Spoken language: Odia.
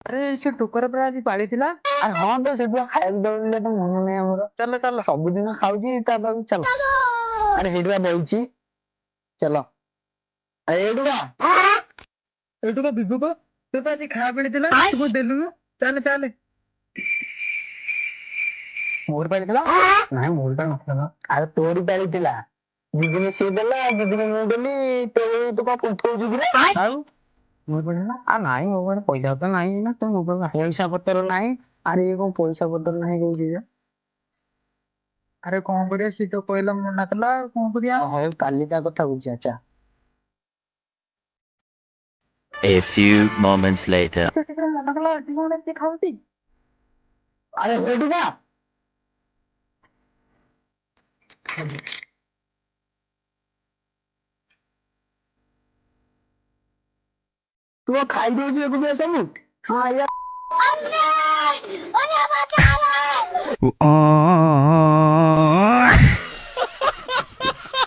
ଆରେ ସେ ଟୋକର ପରା ଆଜି ପାଳିଥିଲା। ଆରେ ହଁ ତ ସେଠୁ ଖାଇବାକୁ ଦଉଥିଲେ ତ ମନେ ନାହିଁ ଆମର। ଚାଲ ଚାଲ। ସବୁଦିନ ଖାଉଛି ତା ପାଖକୁ ଚାଲ। ଆରେ ସେଇଠି ବା ବଇଛି ଚାଲ। ଆରେ ଏଇଠୁ ବା ଏଇଠୁ ବା ବିଭୁ ବା ସେ ତ ଆଜି ଖାଇବା ପାଳିଥିଲା ତୁ କଣ ଦେଲୁନୁ। ଚାଲେ ଚାଲେ। ମୋର ପାଳିଥିଲା? ନାଇଁ ମୋର ପାଳି ନଥିଲା। ଆରେ ତୋରି ପାଳିଥିଲା। ଦିଦିନ ସିଏ ଦେଲା ଦିଦିନ ମୁଁ ଦେଲି ତୁ କଣ କୁନ୍ଥଉଛୁ କିରେ? ଆଉ ମୋ ପାଳି ହେଲା? ନାଇଁ ମୋ ପାଖରେ ପଇସା ପତ୍ର ନାହିଁ ନା ତ ମୋ ପାଖରେ ପଇସା ପତ୍ର ନାହିଁ। ଆରେ ଇଏ କଣ ପଇସା ପତ୍ର ନାହିଁ କହୁଛି ଯେ? ଆରେ କଣ କରିବା ସିଏ ତ କହିଲା ମନା କଲା ଆଉ କଣ କରିବା। ହଉ କାଲି ତା କଥା ବୁଝିବା ଚା। A few moments later. ସେ ଟିକେ ମନା କଲା ଏଠି କଣ ଏତେ ଖାଉଛି। ଆରେ ସେଇଠୁ ବା ତୁ କଣ ଖାଇଦଉଛୁ ଏକୁଟିଆ ସବୁ? ହଁ ଆଜ୍ଞା।